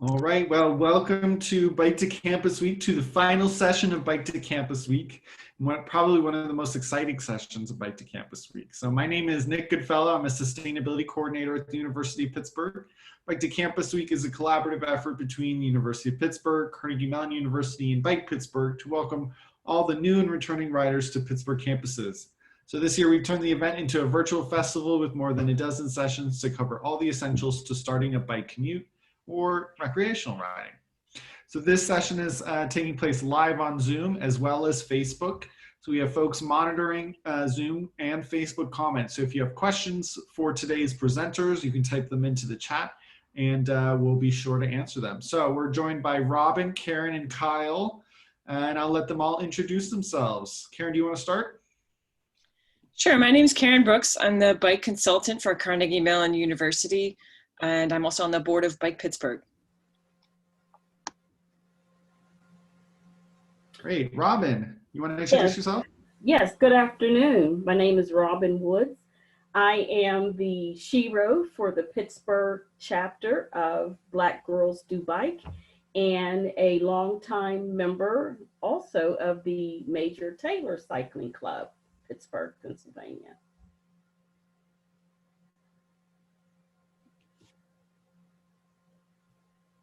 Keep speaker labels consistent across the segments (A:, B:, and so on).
A: All right, well, welcome to Bike to Campus Week, to the final session of Bike to Campus Week, probably one of the most exciting sessions of Bike to Campus Week. So my name is Nick Goodfellow. I'm a Sustainability Coordinator at the University of Pittsburgh. Bike to Campus Week is a collaborative effort between the University of Pittsburgh, Carnegie Mellon University, and Bike Pittsburgh to welcome all the new and returning riders to Pittsburgh campuses. So this year we've turned the event into a virtual festival with more than a dozen sessions to cover all the essentials to starting a bike commute or recreational riding. So this session is taking place live on Zoom as well as Facebook. So we have folks monitoring Zoom and Facebook comments. So if you have questions for today's presenters, you can type them into the chat and we'll be sure to answer them. So we're joined by Robin, Karen, and Kyle, and I'll let them all introduce themselves. Karen, do you want to start?
B: Sure, my name is Karen Brooks. I'm the bike consultant for Carnegie Mellon University, and I'm also on the board of Bike Pittsburgh.
A: Great. Robin, you want to introduce yourself?
C: Yes, good afternoon. My name is Robin Woods. I am the Shero for the Pittsburgh chapter of Black Girls Do Bike and a longtime member also of the Major Taylor Cycling Club, Pittsburgh, Pennsylvania.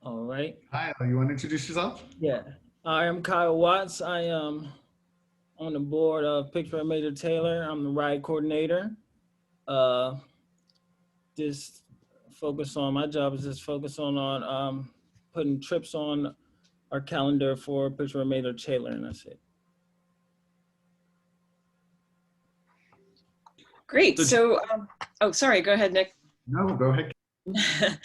D: All right.
A: Kyle, you want to introduce yourself?
D: Yeah. I am Kyle Watts. I am on the board of Pittsburgh Major Taylor. I'm the ride coordinator. Just focus on, my job is just focus on putting trips on our calendar for Pittsburgh Major Taylor, and that's it.
B: Great. So, oh, sorry, go ahead, Nick.
A: No, go ahead.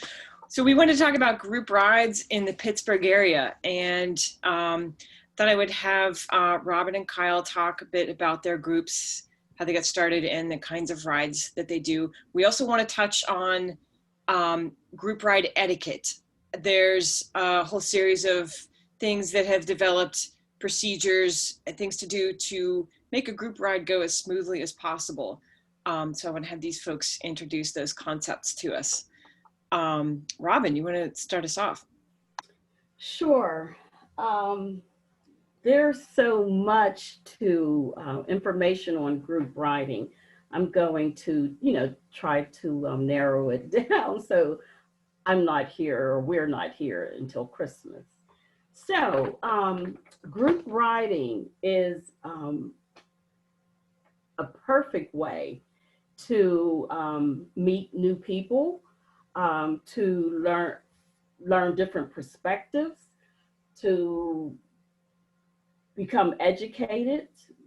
B: So we want to talk about group rides in the Pittsburgh area, and thought I would have Robin and Kyle talk a bit about their groups, how they got started, and the kinds of rides that they do. We also want to touch on group ride etiquette. There's a whole series of things that have developed, procedures and things to do to make a group ride go as smoothly as possible. So I want to have these folks introduce those concepts to us. Robin, you want to start us off?
C: Sure. There's so much to information on group riding. I'm going to, try to narrow it down so I'm not here, or we're not here until Christmas. So group riding is a perfect way to meet new people, to learn different perspectives, to become educated,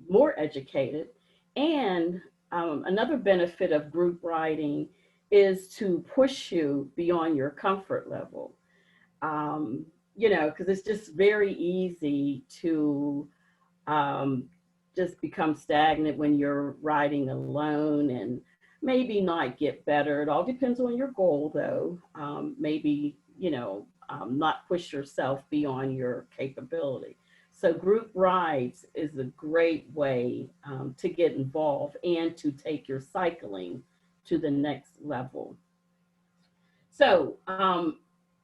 C: more educated. And another benefit of group riding is to push you beyond your comfort level. Because it's just very easy to just become stagnant when you're riding alone and maybe not get better. It all depends on your goal, though. Maybe, not push yourself beyond your capability. So group rides is a great way to get involved and to take your cycling to the next level. So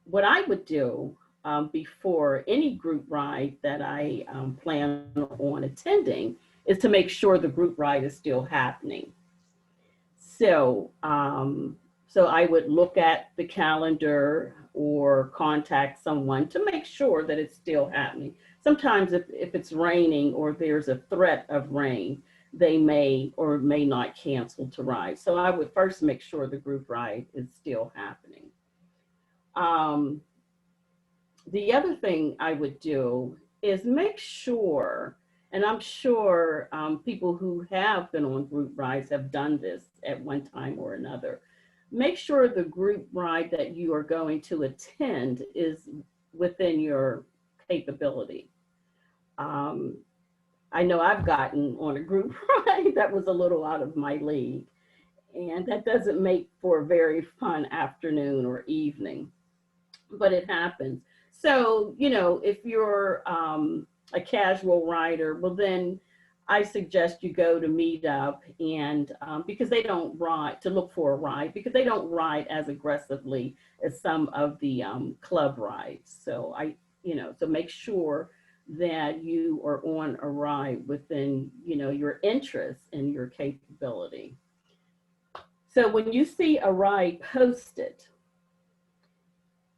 C: what I would do before any group ride that I plan on attending is to make sure the group ride is still happening. So, so I would look at the calendar or contact someone to make sure that it's still happening. Sometimes if it's raining or there's a threat of rain, they may or may not cancel to ride. So I would first make sure the group ride is still happening. The other thing I would do is make sure, and I'm sure people who have been on group rides have done this at one time or another. Make sure the group ride that you are going to attend is within your capability. I know I've gotten on a group ride that was a little out of my league, and that doesn't make for a very fun afternoon or evening, but it happens. So, if you're a casual rider, well then I suggest you go to Meetup, and because they don't ride, to look for a ride, because they don't ride as aggressively as some of the club rides. So so make sure that you are on a ride within, your interests and your capability. So when you see a ride posted,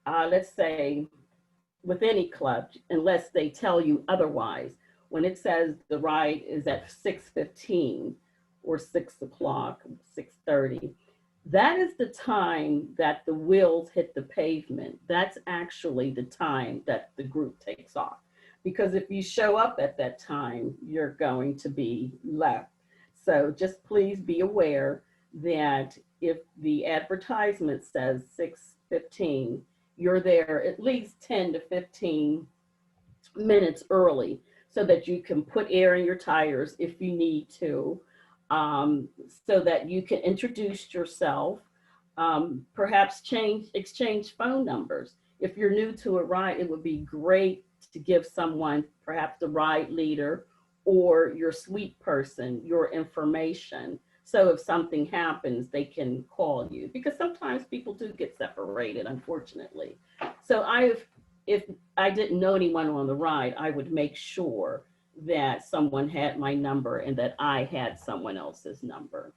C: let's say with any club, unless they tell you otherwise, when it says the ride is at 6:15 or 6 o'clock, 6:30, that is the time that the wheels hit the pavement. That's actually the time that the group takes off. Because if you show up at that time, you're going to be left. So just please be aware that if the advertisement says 6:15, you're there at least 10 to 15 minutes early so that you can put air in your tires if you need to, so that you can introduce yourself, perhaps exchange phone numbers. If you're new to a ride, it would be great to give someone, perhaps the ride leader or your suite person, your information. So if something happens, they can call you, because sometimes people do get separated, unfortunately. So if I didn't know anyone on the ride, I would make sure that someone had my number and that I had someone else's number.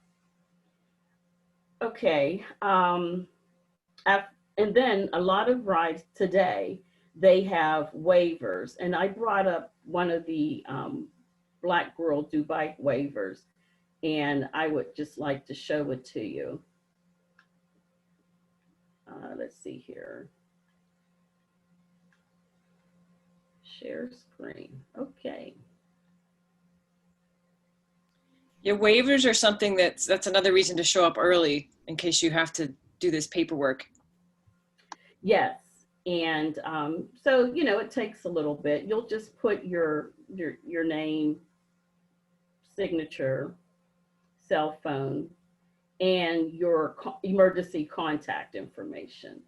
C: Okay, and then a lot of rides today, they have waivers. And I brought up one of the Black Girl Do Bike waivers, and I would just like to show it to you. Let's see here. Share screen. Okay.
B: Your waivers are something that's another reason to show up early in case you have to do this paperwork.
C: Yes. And so, it takes a little bit. You'll just put your name, signature, cell phone, and your emergency contact information.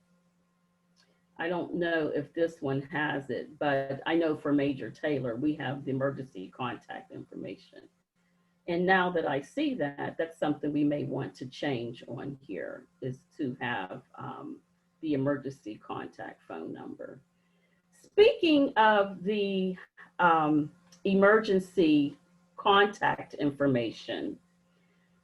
C: I don't know if this one has it, but I know for Major Taylor, we have the emergency contact information. And now that I see that, that's something we may want to change on here, is to have the emergency contact phone number. Speaking of the emergency contact information,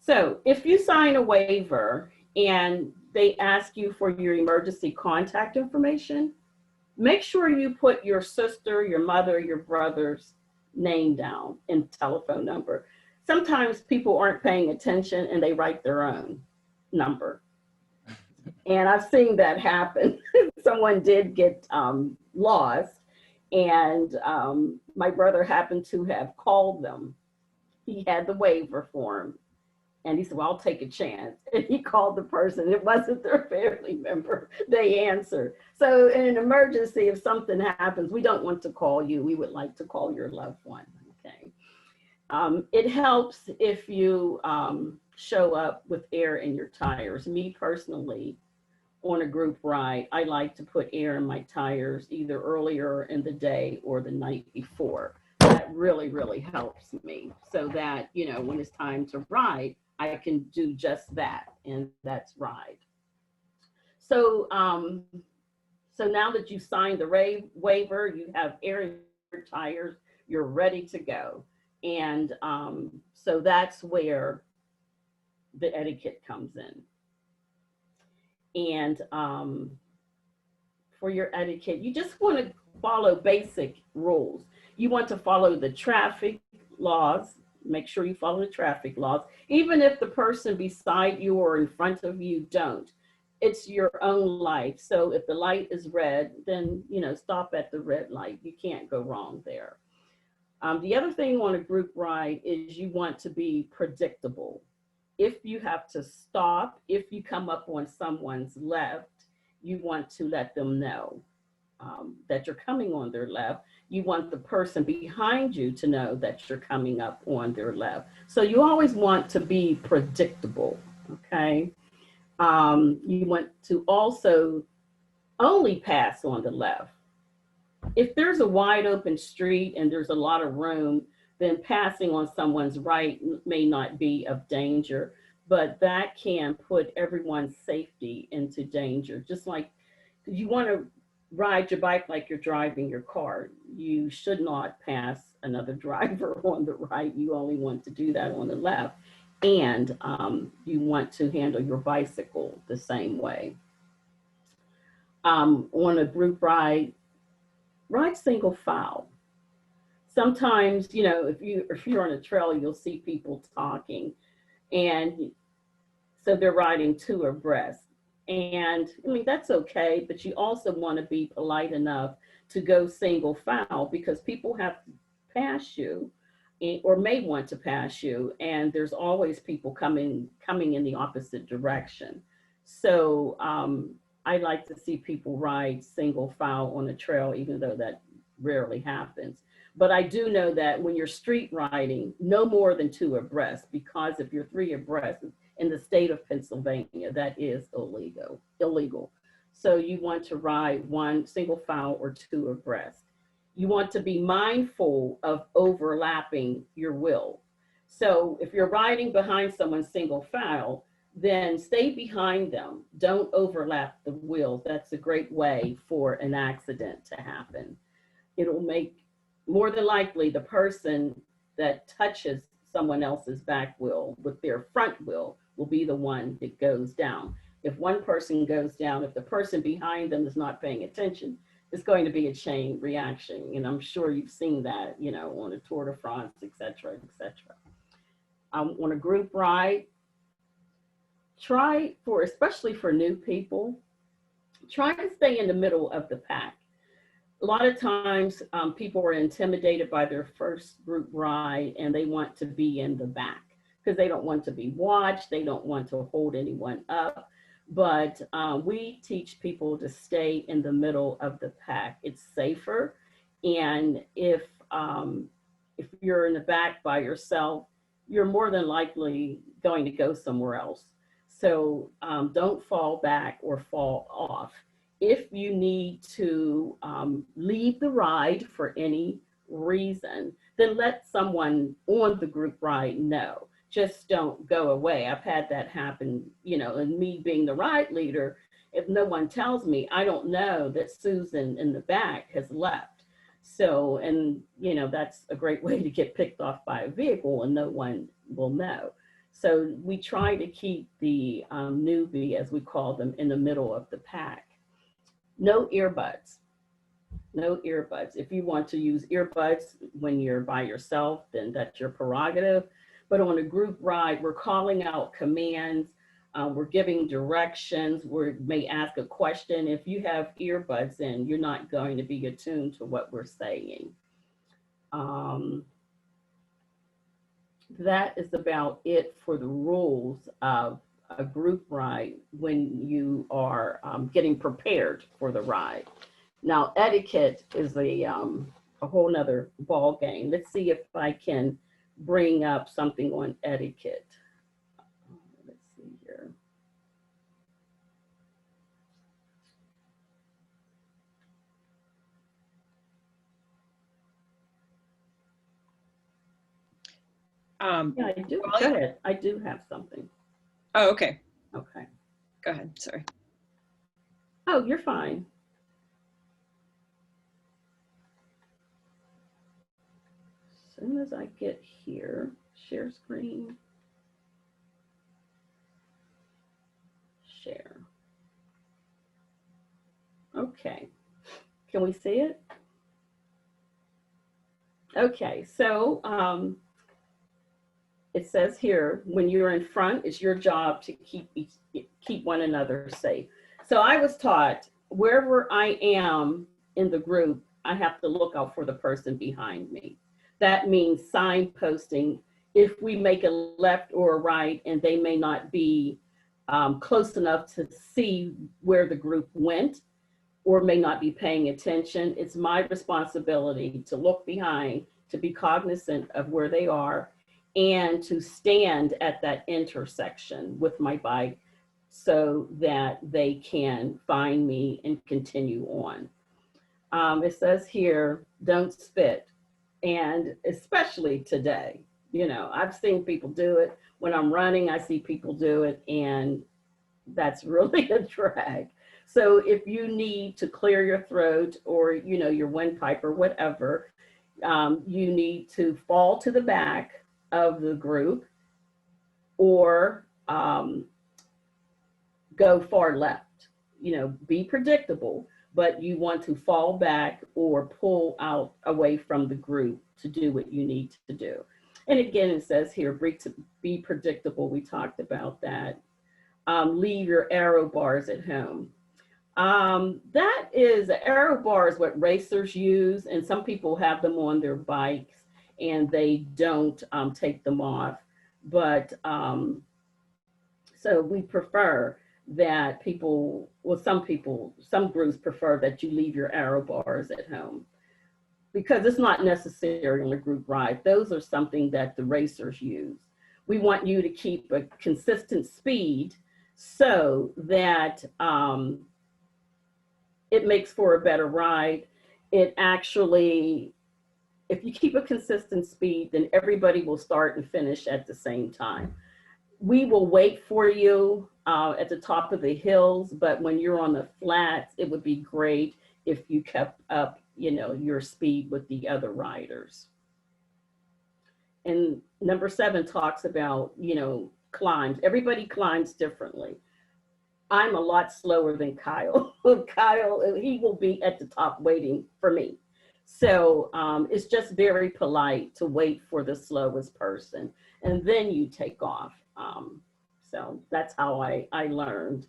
C: so if you sign a waiver and they ask you for your emergency contact information, make sure you put your sister, your mother, your brother's name down and telephone number. Sometimes people aren't paying attention and they write their own number. And I've seen that happen. Someone did get lost, and my brother happened to have called them. He had the waiver form, and he said, well, I'll take a chance. And he called the person. It wasn't their family member. They answered. So in an emergency, if something happens, we don't want to call you. We would like to call your loved one, okay? It helps if you show up with air in your tires. Me personally, on a group ride, I like to put air in my tires either earlier in the day or the night before. That really, really helps me, so that, when it's time to ride, I can do just that, and that's ride. So, so now that you signed the waiver, you have air in your tires, you're ready to go. And so that's where the etiquette comes in. And for your etiquette, you just want to follow basic rules. You want to follow the traffic laws. Make sure you follow the traffic laws, even if the person beside you or in front of you don't. It's your own life. So if the light is red, then, stop at the red light. You can't go wrong there. The other thing on a group ride is you want to be predictable. If you have to stop, if you come up on someone's left, you want to let them know that you're coming on their left. You want the person behind you to know that you're coming up on their left. So you always want to be predictable, okay? You want to also only pass on the left. If there's a wide open street and there's a lot of room, then passing on someone's right may not be of danger, but that can put everyone's safety into danger. Just like you want to ride your bike like you're driving your car. You should not pass another driver on the right. You only want to do that on the left. And you want to handle your bicycle the same way. On a group ride, ride single file. Sometimes, you know, if you're on a trail, you'll see people talking, and so they're riding two abreast. And I mean, that's okay, but you also want to be polite enough to go single file, because people have to pass you or may want to pass you, and there's always people coming in the opposite direction. So I like to see people ride single file on a trail, even though that rarely happens. But I do know that when you're street riding, no more than two abreast, because if you're three abreast in the state of Pennsylvania, that is illegal. So you want to ride one single file or two abreast. You want to be mindful of overlapping your wheel. So if you're riding behind someone single file, then stay behind them. Don't overlap the wheels. That's a great way for an accident to happen. It'll make, more than likely, the person that touches someone else's back wheel with their front wheel will be the one that goes down. If one person goes down, if the person behind them is not paying attention, it's going to be a chain reaction. And I'm sure you've seen that, you know, on a Tour de France, et cetera, et cetera. On a group ride, try for, especially for new people, try to stay in the middle of the pack. A lot of times people are intimidated by their first group ride and they want to be in the back because they don't want to be watched. They don't want to hold anyone up. But we teach people to stay in the middle of the pack. It's safer. And if you're in the back by yourself, you're more than likely going to go somewhere else. So don't fall back or fall off. If you need to leave the ride for any reason, then let someone on the group ride know. Just don't go away. I've had that happen, you know, and me being the ride leader, if no one tells me, I don't know that Susan in the back has left. So, and you know, that's a great way to get picked off by a vehicle and no one will know. So we try to keep the newbie, as we call them, in the middle of the pack. No earbuds. No earbuds. If you want to use earbuds when you're by yourself, then that's your prerogative. But on a group ride, we're calling out commands. We're giving directions. We may ask a question. If you have earbuds in, you're not going to be attuned to what we're saying. That is about it for the rules of a group ride when you are getting prepared for the ride. Now, etiquette is a whole nother ball game. Let's see if I can bring up something on etiquette. Let's see here. Yeah, I do. Go ahead. I do have something.
B: Oh, okay.
C: Okay.
B: Go ahead. Sorry.
C: Oh, you're fine. As soon as I get here, share screen. Share. Okay. Can we see it? Okay. So, it says here, when you're in front, it's your job to keep one another safe. So I was taught wherever I am in the group, I have to look out for the person behind me. That means signposting. If we make a left or a right and they may not be close enough to see where the group went or may not be paying attention, it's my responsibility to look behind, to be cognizant of where they are, and to stand at that intersection with my bike so that they can find me and continue on. It says here, don't spit. And especially today, I've seen people do it. When I'm running, I see people do it, and that's really a drag. So if you need to clear your throat or, your windpipe or whatever, you need to fall to the back of the group or go far left. Be predictable, but you want to fall back or pull out away from the group to do what you need to do. And again, it says here, be predictable. We talked about that. Leave your arrow bars at home. That is, the arrow bar is what racers use, and some people have them on their bikes and they don't take them off. But so we prefer that some groups prefer that you leave your arrow bars at home because it's not necessary on a group ride. Those are something that the racers use. We want you to keep a consistent speed so that it makes for a better ride. It actually, if you keep a consistent speed, then everybody will start and finish at the same time. We will wait for you at the top of the hills, but when you're on the flats, it would be great if you kept up, your speed with the other riders. And number 7 talks about, climbs. Everybody climbs differently. I'm a lot slower than Kyle. Kyle, he will be at the top waiting for me. So it's just very polite to wait for the slowest person, and then you take off. So that's how I learned.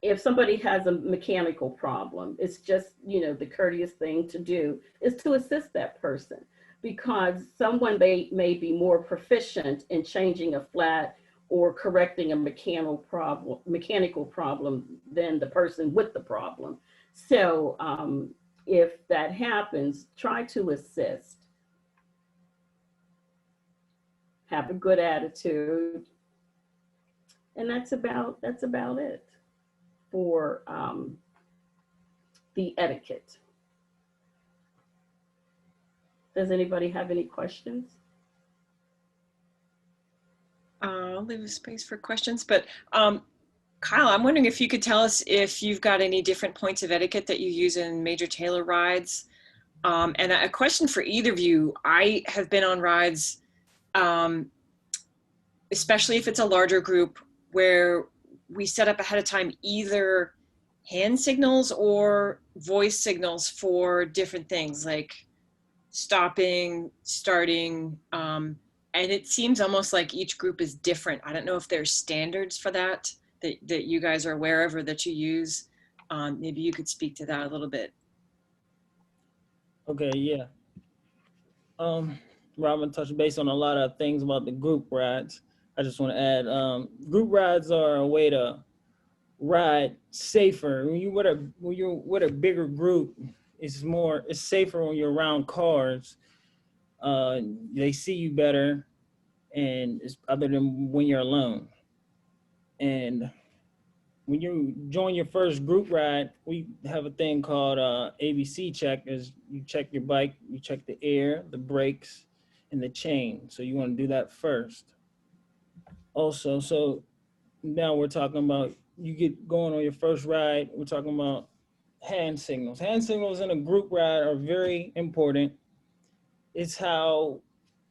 C: If somebody has a mechanical problem, it's just, the courteous thing to do is to assist that person, because someone may be more proficient in changing a flat or correcting a mechanical problem than the person with the problem. So if that happens, try to assist. Have a good attitude. And that's about it for the etiquette. Does anybody have any questions?
B: I'll leave a space for questions, but Kyle, I'm wondering if you could tell us if you've got any different points of etiquette that you use in Major Taylor rides. And a question for either of you. I have been on rides, especially if it's a larger group, where we set up ahead of time either hand signals or voice signals for different things like stopping, starting, and it seems almost like each group is different. I don't know if there's standards for that you guys are aware of or that you use. Maybe you could speak to that a little bit.
D: Okay, yeah. Robin touched base on a lot of things about the group rides. I just want to add, group rides are a way to ride safer. When you're with a bigger group, it's safer when you're around cars. They see you better, and it's other than when you're alone. And when you join your first group ride, we have a thing called ABC check. Is you check your bike, you check the air, the brakes, and the chain. So you want to do that first. Also, so now we're talking about you get going on your first ride. We're talking about hand signals. Hand signals in a group ride are very important. It's how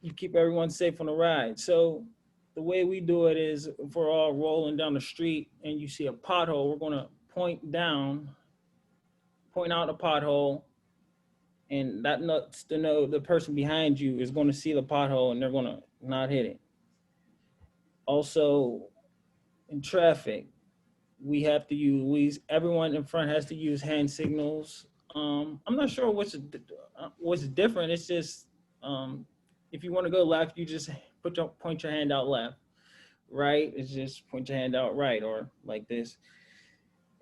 D: you keep everyone safe on the ride. So the way we do it is if we're all rolling down the street and you see a pothole, we're gonna point out a pothole, and that lets to know the person behind you is gonna see the pothole and they're gonna not hit it. Also, in traffic, we have to everyone in front has to use hand signals. I'm not sure what's different. It's just, if you want to go left, you just point your hand out left. Right, it's just point your hand out right, or like this.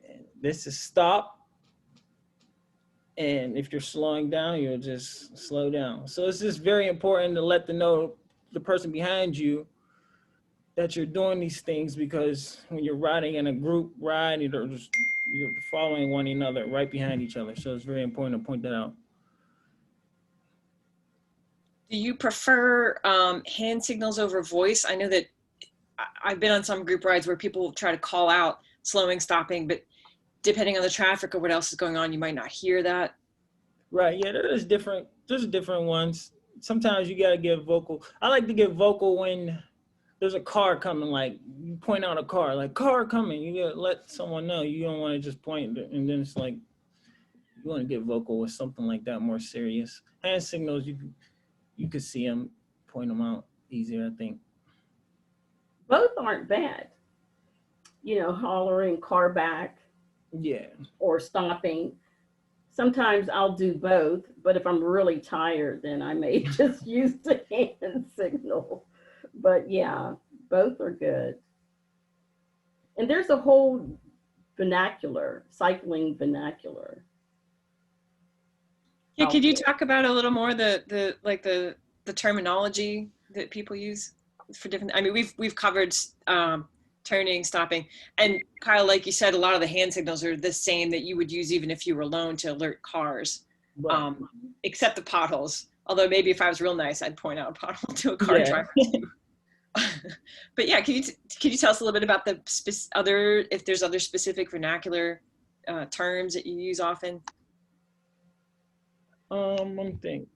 D: And this is stop. And if you're slowing down, you'll just slow down. So it's just very important to let the person behind you that you're doing these things, because when you're riding in a group ride, you're following one another right behind each other. So it's very important to point that out.
B: Do you prefer hand signals over voice? I know that I've been on some group rides where people try to call out slowing, stopping, but depending on the traffic or what else is going on, you might not hear that.
D: Right. Yeah, there's different ones. Sometimes you gotta give vocal. I like to give vocal when there's a car coming, like you point out a car, like car coming. You gotta let someone know. You don't want to just point and then it's like you want to get vocal with something like that more serious. Hand signals, you could see them, point them out easier, I think.
C: Both aren't bad. You know, hollering car back
D: Yeah.
C: or stopping. Sometimes I'll do both, but if I'm really tired, then I may just use the hand signal. But yeah, both are good. And there's a whole vernacular, cycling vernacular.
B: Yeah, could you talk about a little more the terminology that people use for different? I mean, we've covered turning, stopping, and Kyle, like you said, a lot of the hand signals are the same that you would use even if you were alone to alert cars,
D: Right.
B: except the potholes. Although maybe if I was real nice, I'd point out a pothole to a car driver too. But yeah, can you tell us a little bit about the if there's other specific vernacular terms that you use often?
D: Let me think.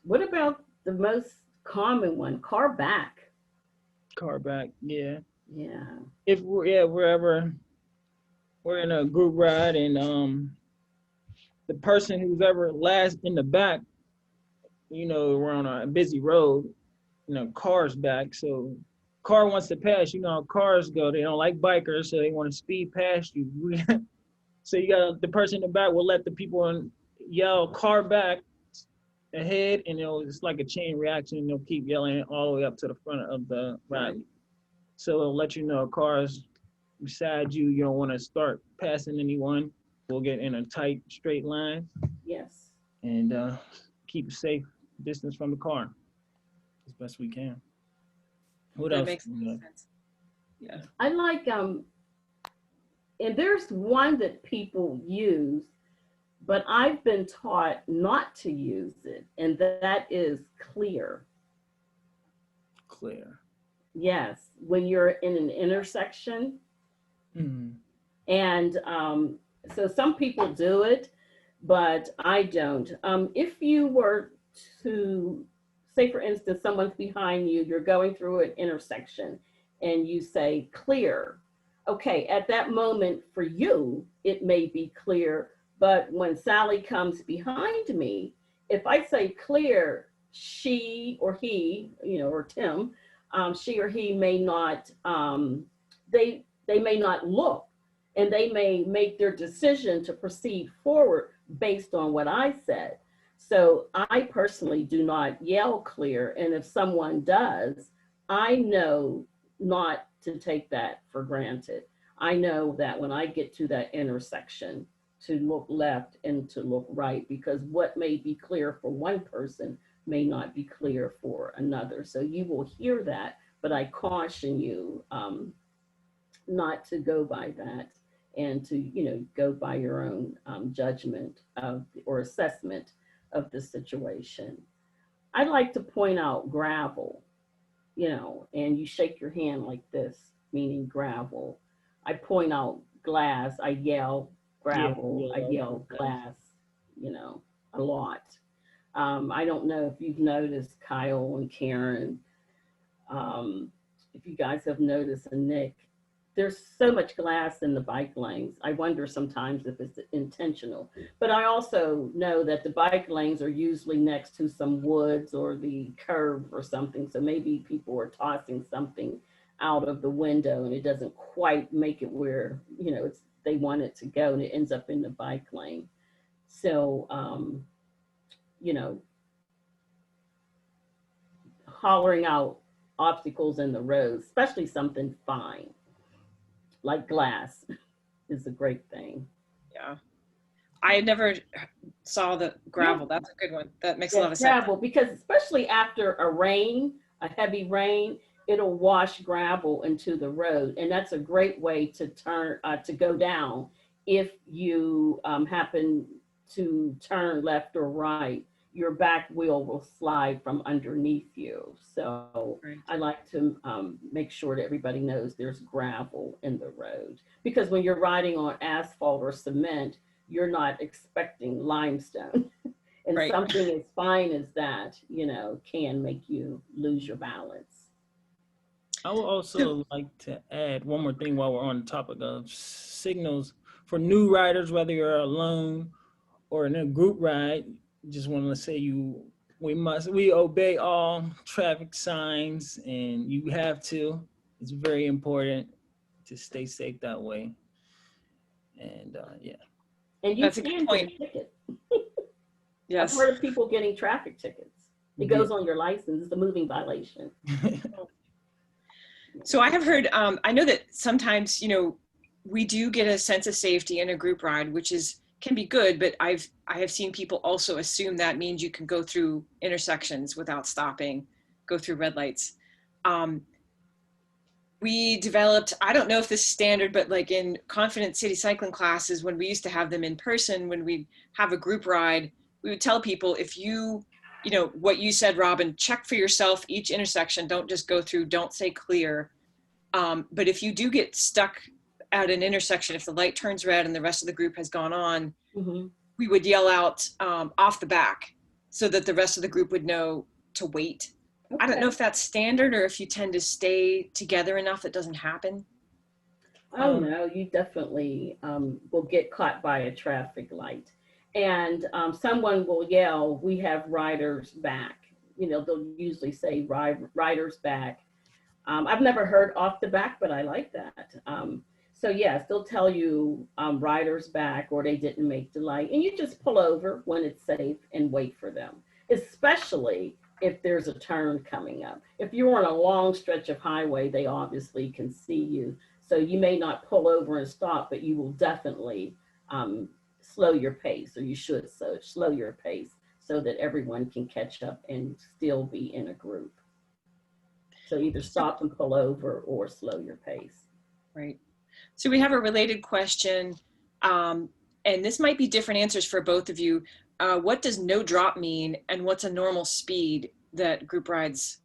C: What about the most common one, car back?
D: Car back, yeah.
C: Yeah.
D: If we're in a group ride and the person who's ever last in the back, you know, we're on a busy road, you know, car's back. So car wants to pass, you know how cars go. They don't like bikers, so they want to speed past you. So you got the person in the back will let the people yell car back ahead, and it's like a chain reaction. They'll keep yelling it all the way up to the front of the ride. So it'll let you know cars beside you, you don't want to start passing anyone. We'll get in a tight, straight line.
C: Yes.
D: And keep a safe distance from the car as best we can. What
B: That
D: else?
B: makes sense. Yeah.
C: I like, and there's one that people use, but I've been taught not to use it, and that is clear.
D: Clear.
C: Yes, when you're in an intersection.
D: Mm-hmm.
C: And so some people do it, but I don't. If you were to say, for instance, someone's behind you, you're going through an intersection and you say clear. Okay, at that moment for you, it may be clear, but when Sally comes behind me, if I say clear, she or he, you know, or Tim, she or he may not, they may not look, and they may make their decision to proceed forward based on what I said. So I personally do not yell clear, and if someone does, I know not to take that for granted. I know that when I get to that intersection, to look left and to look right, because what may be clear for one person may not be clear for another. So you will hear that, but I caution you not to go by that, and to, you know, go by your own judgment of or assessment of the situation. I like to point out gravel, you know, and you shake your hand like this, meaning gravel. I point out glass, I yell gravel, I yell glass, you know, a lot. I don't know if you've noticed, Kyle and Karen, if you guys have noticed, and Nick, there's so much glass in the bike lanes. I wonder sometimes if it's intentional, but I also know that the bike lanes are usually next to some woods or the curb or something. So maybe people are tossing something out of the window and it doesn't quite make it where, you know, they want it to go, and it ends up in the bike lane. So, you know, hollering out obstacles in the road, especially something fine like glass, is a great thing.
B: Yeah. I never saw the gravel. That's a good one. That makes a lot of
C: gravel,
B: sense.
C: because especially after a heavy rain, it'll wash gravel into the road. And that's a great way to turn, to go down if you happen to turn left or right your back wheel will slide from underneath you. So
B: Right.
C: I like to make sure that everybody knows there's gravel in the road, because when you're riding on asphalt or cement, you're not expecting limestone. And
B: Right.
C: something as fine as that, can make you lose your balance.
D: I would also like to add one more thing while we're on the topic of signals for new riders, whether you're alone or in a group ride. Just want to say we obey all traffic signs, and you have to. It's very important to stay safe that way. And yeah.
C: And you
B: That's a good
C: can
B: point.
C: get a ticket.
B: Yes.
C: I've heard of people getting traffic tickets. It goes on your license. It's a moving violation.
B: So I have heard, I know that sometimes, we do get a sense of safety in a group ride, which can be good, but I have seen people also assume that means you can go through intersections without stopping, go through red lights. We developed, I don't know if this is standard, but like in Confident City cycling classes, when we used to have them in person, when we have a group ride, we would tell people, if what you said, Robin, check for yourself each intersection, don't just go through, don't say clear. But if you do get stuck at an intersection, if the light turns red and the rest of the group has gone on, we would yell out off the back so that the rest of the group would know to wait. I don't know if that's standard or if you tend to stay together enough that doesn't happen.
C: Oh no, you definitely will get caught by a traffic light. And someone will yell, "We have riders back." They'll usually say riders back. I've never heard off the back, but I like that. So yes, they'll tell you riders back, or they didn't make the light. And you just pull over when it's safe and wait for them, especially if there's a turn coming up. If you're on a long stretch of highway, they obviously can see you. So you may not pull over and stop, but you will definitely slow your pace, or you should slow your pace so that everyone can catch up and still be in a group. So either stop and pull over or slow your pace.
B: Right. So we have a related question, and this might be different answers for both of you. What does no drop mean, and what's a normal speed that group rides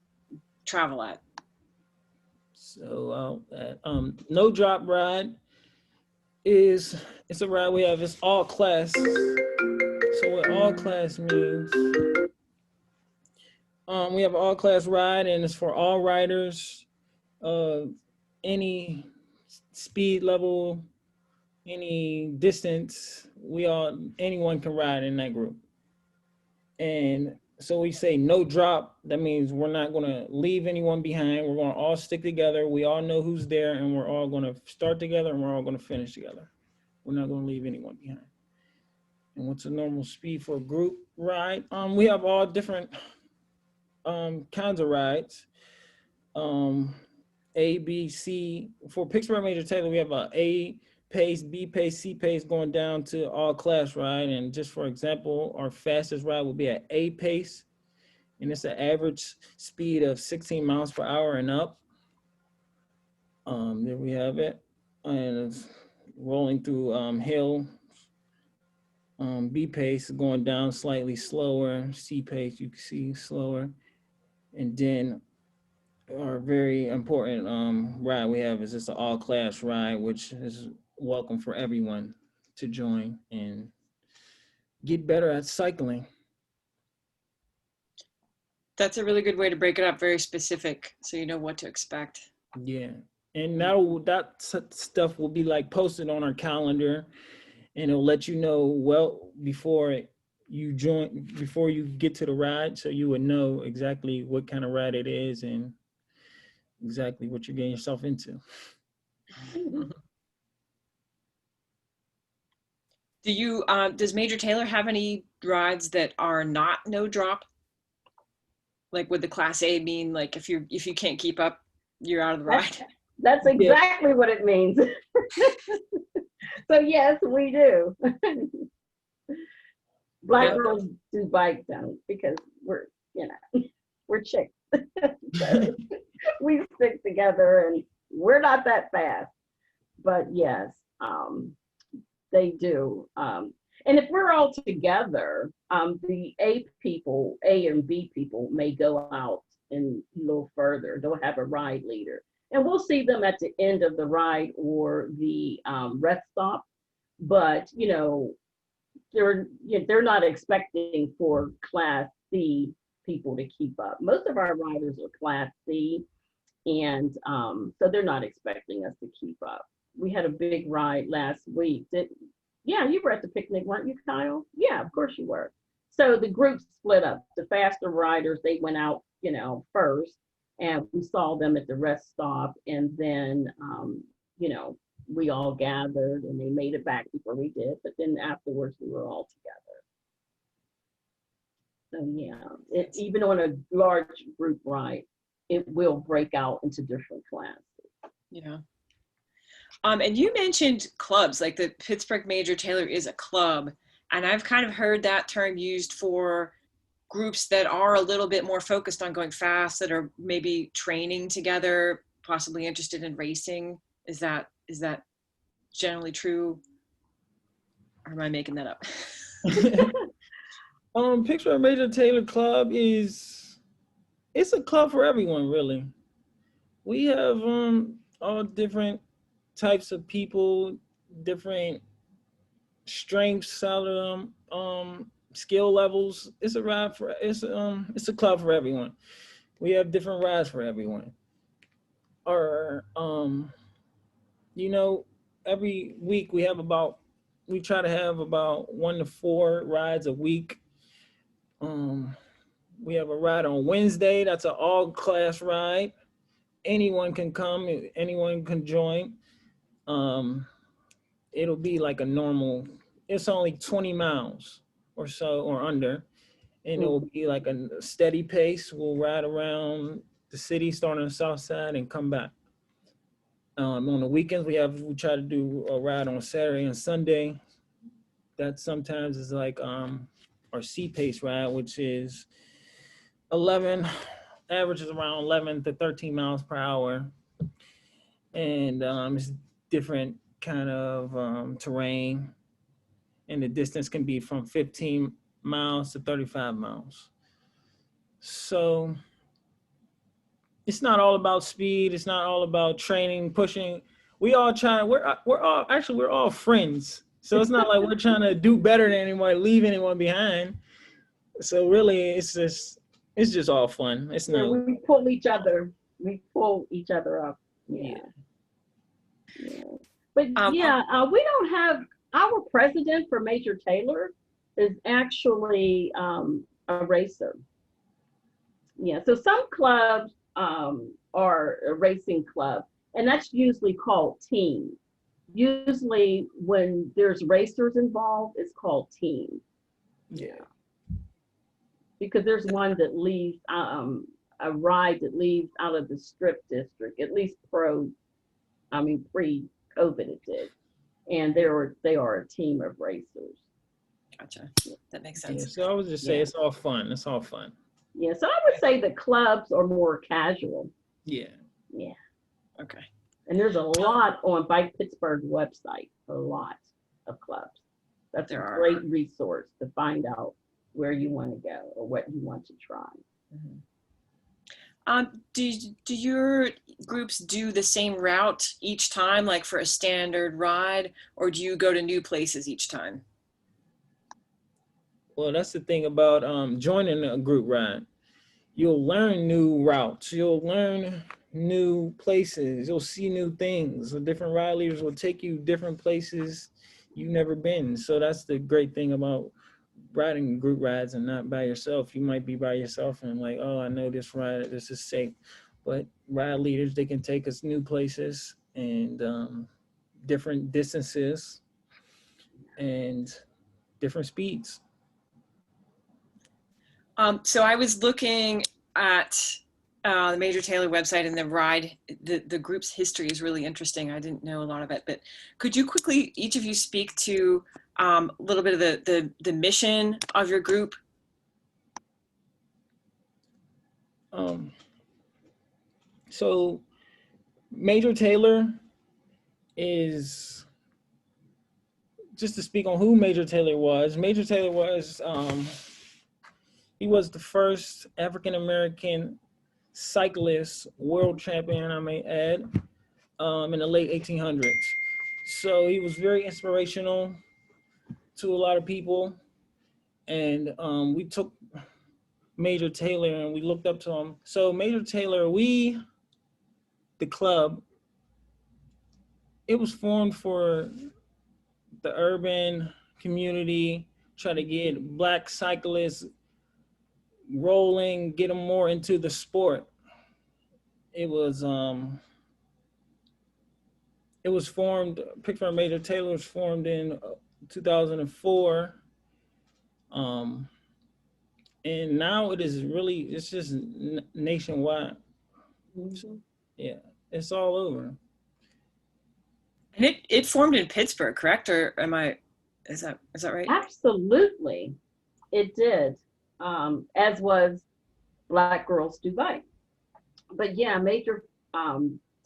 B: travel at?
D: So no drop ride it's a ride we have. It's all class. So what all class means, we have an all class ride, and it's for all riders of any speed level, any distance. Anyone can ride in that group. And so we say no drop. That means we're not going to leave anyone behind. We're going to all stick together. We all know who's there, and we're all going to start together, and we're all going to finish together. We're not going to leave anyone behind. And what's a normal speed for a group ride? We have all different kinds of rides. A, B, C. For Pittsburgh Major Taylor, we have a A pace, B pace, C pace, going down to all class ride. And just for example, our fastest ride would be at A pace, and it's an average speed of 16 miles per hour and up. There we have it, and it's rolling through hill. B pace is going down slightly slower. C pace, you can see slower. And then our very important ride we have is just an all class ride, which is welcome for everyone to join and get better at cycling.
B: That's a really good way to break it up, very specific, so you know what to expect.
D: Yeah, and now that stuff will be like posted on our calendar, and it'll let you know well before you get to the ride, so you would know exactly what kind of ride it is and exactly what you're getting yourself into.
B: Does Major Taylor have any rides that are not no drop? Like, would the class A mean, like, if you can't keep up, you're out of the ride?
C: That's exactly what it means. So yes, we do. Black girls do bike down because we're chicks. So we stick together, and we're not that fast. But yes, they do. And if we're all together, the A and B people may go out and a little further. They'll have a ride leader. And we'll see them at the end of the ride or the rest stop. But, they're not expecting for Class C people to keep up. Most of our riders are Class C, and so they're not expecting us to keep up. We had a big ride last week. Yeah, you were at the picnic, weren't you, Kyle? Yeah, of course you were. So the group split up. The faster riders, they went out, first, and we saw them at the rest stop, and then, we all gathered, and they made it back before we did. But then afterwards, we were all together. So yeah, even on a large group ride, it will break out into different classes.
B: Yeah. And you mentioned clubs, like the Pittsburgh Major Taylor is a club. And I've kind of heard that term used for groups that are a little bit more focused on going fast, that are maybe training together, possibly interested in racing. Is that generally true? Or am I making that up?
D: Pittsburgh Major Taylor Club it's a club for everyone, really. We have all different types of people, different strengths out of them, skill levels. It's a club for everyone. We have different rides for everyone. Or every week we try to have about 1 to 4 rides a week. We have a ride on Wednesday. That's an all-class ride. Anyone can come. Anyone can join. It'll be like a normal. It's only 20 miles or so or under, and it will be like a steady pace. We'll ride around the city, start on the south side, and come back. On the weekends, we try to do a ride on Saturday and Sunday. That sometimes is like our C-pace ride, which is averages around 11 to 13 miles per hour. And it's different kind of terrain. And the distance can be from 15 miles to 35 miles. So it's not all about speed. It's not all about training, pushing. We're all friends. So it's not like we're trying to do better than anyone, leave anyone behind. So really, it's just all fun. It's
C: we pull each other up. Yeah. But we don't have, our president for Major Taylor is actually a racer. Yeah. So some clubs are a racing club, and that's usually called team. Usually when there's racers involved, it's called team.
D: Yeah.
C: Because there's one that leaves, a ride that leaves out of the strip district, at least pre-COVID it did. And they are a team of racers.
B: Gotcha. That makes sense.
D: Yeah, so I would just say it's all fun. It's all fun.
C: Yeah, so I would say the clubs are more casual.
D: Yeah.
C: Yeah.
B: Okay.
C: And there's a lot on Bike Pittsburgh website, a lot of clubs. That's a great resource to find out where you want to go or what you want to try.
B: Mm-hmm. Do your groups do the same route each time, like for a standard ride, or do you go to new places each time?
D: Well, that's the thing about joining a group ride. You'll learn new routes. You'll learn new places. You'll see new things. The different ride leaders will take you different places you've never been. So that's the great thing about riding group rides and not by yourself. You might be by yourself and like, oh, I know this ride, this is safe. But ride leaders, they can take us new places and different distances and different speeds.
B: So I was looking at the Major Taylor website, and the ride, the group's history is really interesting. I didn't know a lot of it, but could you quickly, each of you, speak to a little bit of the mission of your group?
D: So Major Taylor is just to speak on who Major Taylor was, he was the first African-American cyclist world champion, I may add, in the late 1800s. So he was very inspirational to a lot of people. And we took Major Taylor and we looked up to him. So Major Taylor, the club, it was formed for the urban community, try to get Black cyclists rolling, get them more into the sport. It was formed, Pittsburgh Major Taylor was formed in 2004. And now it's just nationwide. So, yeah, it's all over.
B: And it formed in Pittsburgh, correct? Or is that right?
C: Absolutely, it did. As was Black Girls Do Bike. But yeah, Major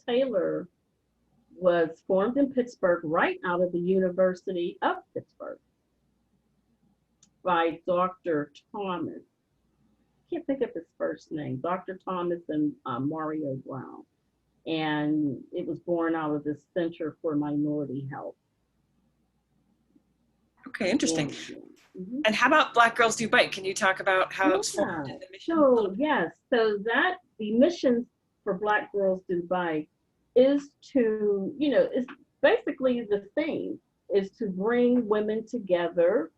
C: Taylor was formed in Pittsburgh right out of the University of Pittsburgh by Dr. Thomas. I can't think of his first name, Dr. Thomas and Mario Brown. And it was born out of the Center for Minority Health.
B: Okay, interesting. And how about Black Girls Do Bike? Can you talk about how it's formed in the mission?
C: So yes, so that the mission for Black Girls Do Bike is to, it's basically the theme is to bring women together,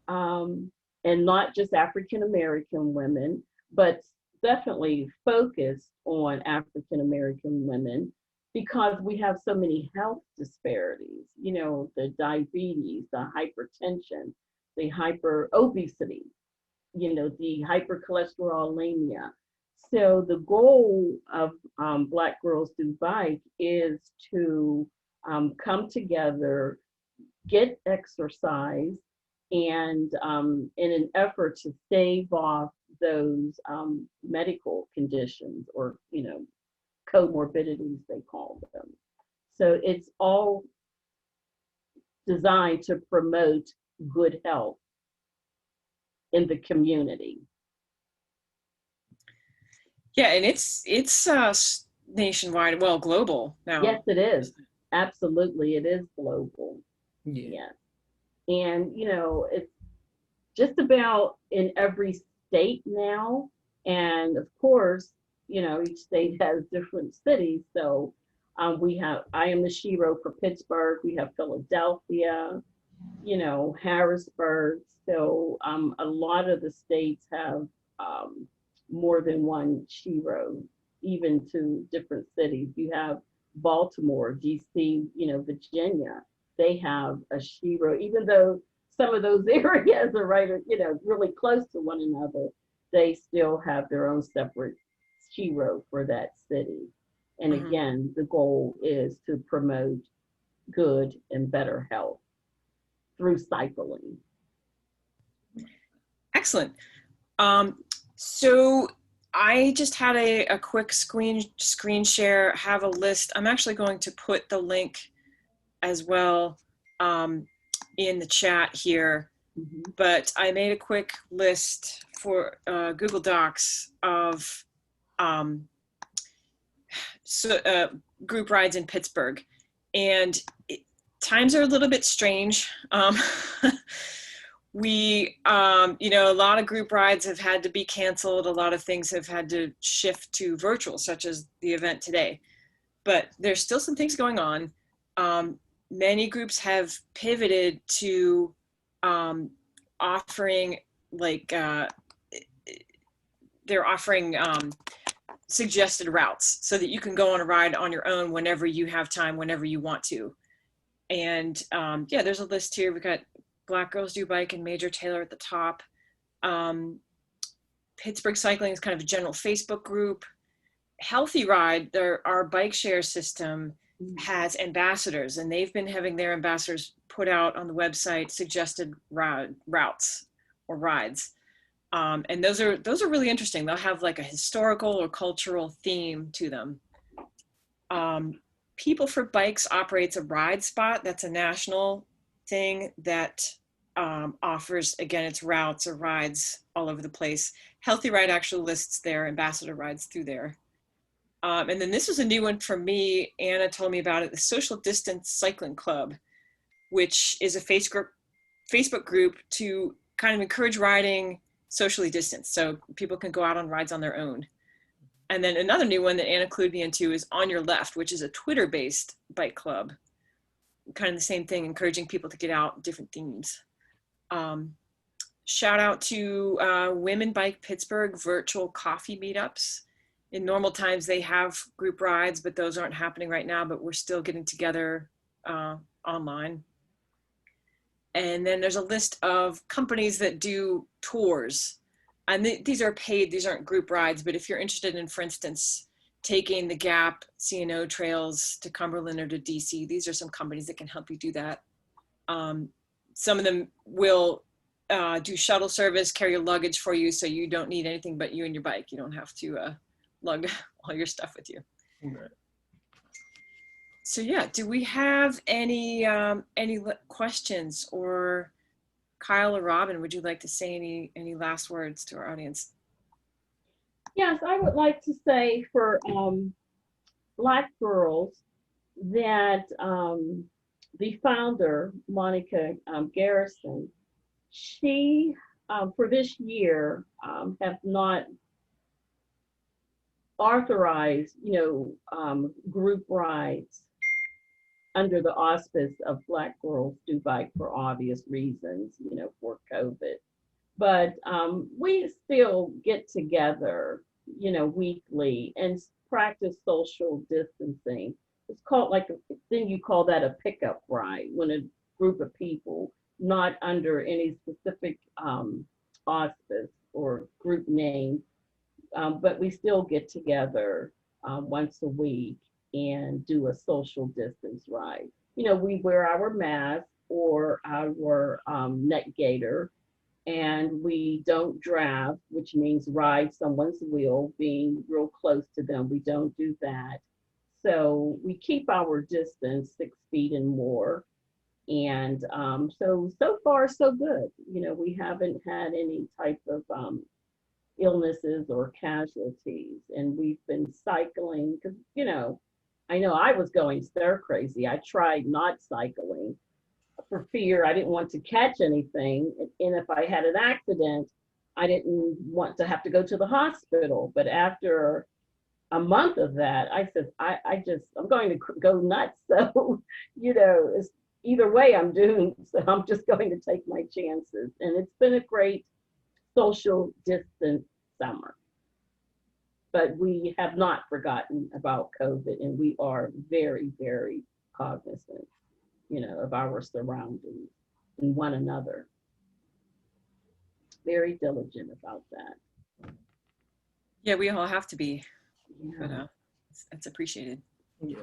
C: and not just African American women, but definitely focused on African American women, because we have so many health disparities, the diabetes, the hypertension, the hyper obesity, the hypercholesterolemia. So the goal of Black Girls Do Bike is to come together, get exercise, and in an effort to stave off those medical conditions, or comorbidities they call them. So it's all designed to promote good health in the community.
B: Yeah, and it's nationwide, well, global now.
C: Yes, it is. Absolutely, it is global.
D: Yeah.
C: And it's just about in every state now. And of course, each state has different cities. So I am the Shero for Pittsburgh. We have Philadelphia, Harrisburg. So a lot of the states have more than one Shero, even to different cities. You have Baltimore, DC, Virginia. They have a Shero, even though some of those areas are right, really close to one another, they still have their own separate Shero for that city. And again, the goal is to promote good and better health through cycling.
B: Excellent. So I just had a quick screen share, have a list. I'm actually going to put the link as well in the chat here, but I made a quick list for Google Docs of group rides in Pittsburgh, and times are a little bit strange. We, a lot of group rides have had to be canceled. A lot of things have had to shift to virtual, such as the event today. But there's still some things going on. Many groups have pivoted to offering, they're offering suggested routes so that you can go on a ride on your own whenever you have time, whenever you want to. And there's a list here. We've got Black Girls Do Bike and Major Taylor at the top. Pittsburgh Cycling is kind of a general Facebook group. Healthy Ride, our bike share system, has ambassadors, and they've been having their ambassadors put out on the website suggested routes or rides. And those are really interesting. They'll have like a historical or cultural theme to them. People for Bikes operates a ride spot. That's a national thing that offers, again, it's routes or rides all over the place. Healthy Ride actually lists their ambassador rides through there. And then this was a new one for me. Anna told me about it, the Social Distance Cycling Club, which is a Facebook group to kind of encourage riding socially distanced, so people can go out on rides on their own. And then another new one that Anna clued me into is On Your Left, which is a Twitter-based bike club. Kind of the same thing, encouraging people to get out, different themes. Shout out to Women Bike Pittsburgh virtual coffee meetups. In normal times, they have group rides, but those aren't happening right now, but we're still getting together online. And then there's a list of companies that do tours. And these are paid, these aren't group rides, but if you're interested in, for instance, taking the Gap C&O trails to Cumberland or to DC, these are some companies that can help you do that. Some of them will do shuttle service, carry your luggage for you, so you don't need anything but you and your bike. You don't have to lug all your stuff with you.
D: Okay.
B: So yeah, do we have any questions? Or Kyle or Robin, would you like to say any last words to our audience?
C: Yes, I would like to say for Black girls that the founder, Monica Garrison, she for this year have not authorized, group rides under the auspice of Black Girls Do Bike for obvious reasons, for COVID. But we still get together, weekly and practice social distancing. It's called then you call that a pickup ride, when a group of people, not under any specific auspice or group name, but we still get together once a week and do a social distance ride. We wear our mask or our neck gaiter, and we don't draft, which means ride someone's wheel, being real close to them. We don't do that. So we keep our distance 6 feet and more. And so far, so good. We haven't had any type of illnesses or casualties. And we've been cycling because, I know I was going stir crazy. I tried not cycling for fear I didn't want to catch anything. And if I had an accident, I didn't want to have to go to the hospital. But after a month of that, I said, I'm going to go nuts. So, it's either way I'm doomed. So I'm just going to take my chances. And it's been a great social distance summer. But we have not forgotten about COVID, and we are very, very cognizant, of our surroundings and one another. Very diligent about that.
B: Yeah, we all have to be,
C: Yeah.
B: but it's appreciated.
D: Yeah.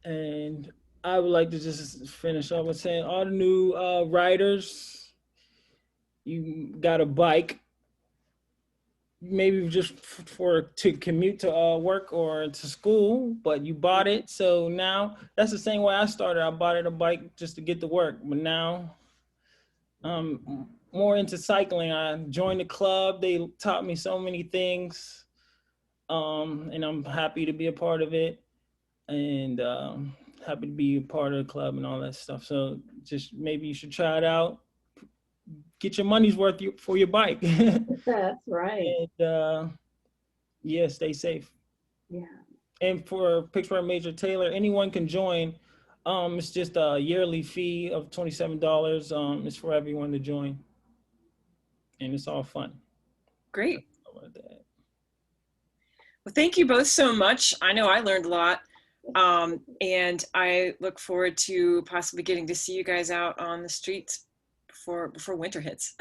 D: And I would like to just finish up with saying, all the new riders, you got a bike, maybe just to commute to work or to school, but you bought it. So now that's the same way I started. I bought a bike just to get to work, but now I'm more into cycling. I joined the club. They taught me so many things, and I'm happy to be a part of it, and happy to be a part of the club and all that stuff. So just maybe you should try it out. Get your money's worth for your bike.
C: That's right.
D: And stay safe.
C: Yeah.
D: And for Pittsburgh Major Taylor, anyone can join. It's just a yearly fee of $27. It's for everyone to join. And it's all fun.
B: Great. Well, thank you both so much. I know I learned a lot. And I look forward to possibly getting to see you guys out on the streets before winter hits.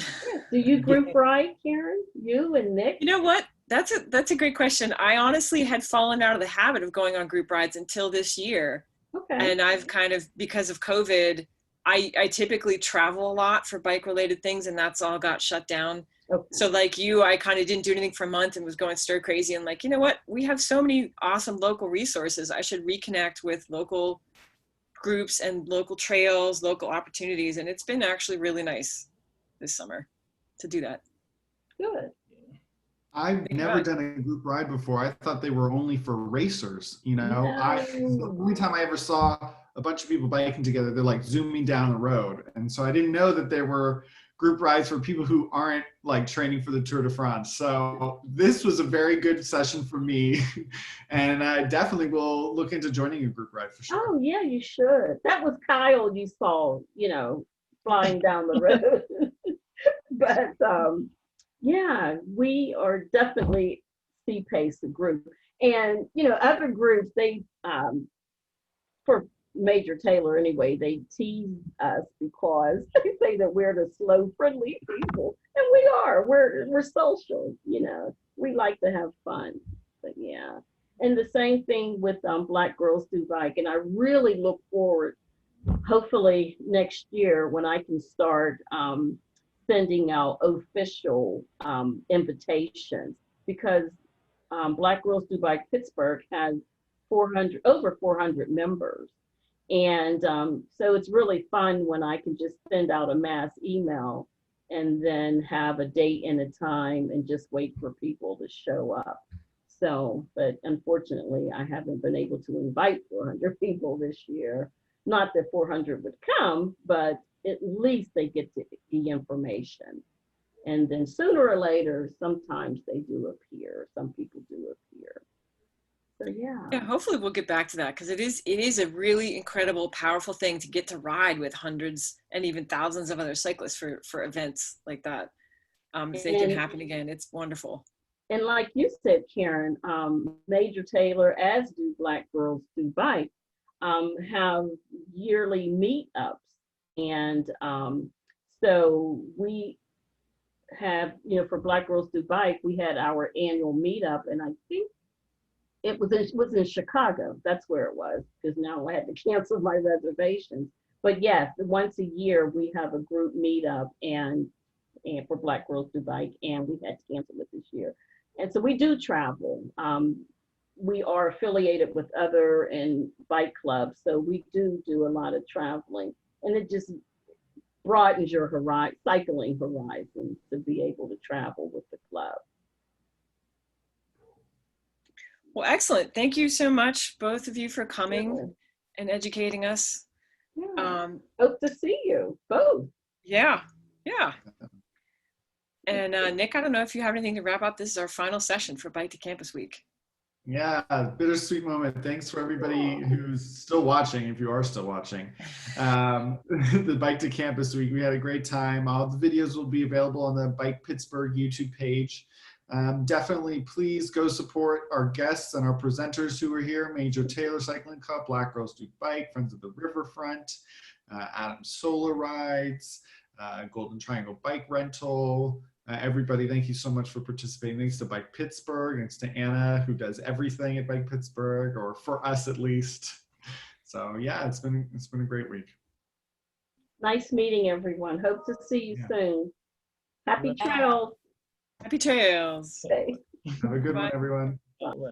C: Do you group ride, Karen? You and Nick?
B: You know what? That's a great question. I honestly had fallen out of the habit of going on group rides until this year.
C: Okay.
B: And I've kind of, because of COVID, I typically travel a lot for bike related things, and that's all got shut down.
C: Okay.
B: So like you, I kind of didn't do anything for a month and was going stir crazy. And like, you know what? We have so many awesome local resources. I should reconnect with local groups and local trails, local opportunities. And it's been actually really nice this summer to do that.
C: Good.
A: I've never done a group ride before. I thought they were only for racers. You know, the only time I ever saw a bunch of people biking together, they're like zooming down the road. And so I didn't know that there were group rides for people who aren't like training for the Tour de France. So this was a very good session for me. And I definitely will look into joining a group ride for sure.
C: Oh yeah, you should. That was Kyle you saw, you know, flying down the road. But yeah, we are definitely C-Pace a group. And, you know, other groups, they, for Major Taylor anyway, they tease us because they say that we're the slow, friendly people. And we are. We're social, you know. We like to have fun. But yeah. And the same thing with Black Girls Do Bike. And I really look forward, hopefully next year, when I can start sending out official invitations, because Black Girls Do Bike Pittsburgh has over 400 members. And so it's really fun when I can just send out a mass email and then have a date and a time and just wait for people to show up. So, but unfortunately, I haven't been able to invite 400 people this year. Not that 400 would come, but at least they get the information. And then sooner or later, sometimes they do appear. Some people do appear. So yeah.
B: Yeah, hopefully we'll get back to that, because it is a really incredible, powerful thing to get to ride with hundreds and even thousands of other cyclists for events like that. If they can happen again, it's wonderful.
C: And like you said, Karen, Major Taylor, as do Black Girls Do Bike, have yearly meetups. And so we have, you know, for Black Girls Do Bike, we had our annual meetup, and I think it was in Chicago. That's where it was, because now I had to cancel my reservations. But yes, once a year we have a group meetup, and for Black Girls Do Bike, and we had to cancel it this year. And so we do travel. We are affiliated with other bike clubs, so we do a lot of traveling, and it just broadens your cycling horizon to be able to travel with the club.
B: Well, excellent. Thank you so much, both of you, for coming and educating us.
C: Yeah. Hope to see you both.
B: Yeah. And Nick, I don't know if you have anything to wrap up. This is our final session for Bike to Campus Week.
A: Yeah, bittersweet moment. Thanks for everybody who's still watching, if you are still watching. The Bike to Campus Week, we had a great time. All the videos will be available on the Bike Pittsburgh YouTube page. Definitely please go support our guests and our presenters who are here: Major Taylor Cycling Club, Black Girls Do Bike, Friends of the Riverfront, Adams Solar Rides, Golden Triangle Bike Rental. Everybody, thank you so much for participating. Thanks to Bike Pittsburgh. Thanks to Anna, who does everything at Bike Pittsburgh, or for us at least. So yeah, it's been a great week.
C: Nice meeting everyone. Hope to see you soon. Happy trails.
B: Happy trails.
C: Okay.
A: Have a good one, everyone.
C: Bye.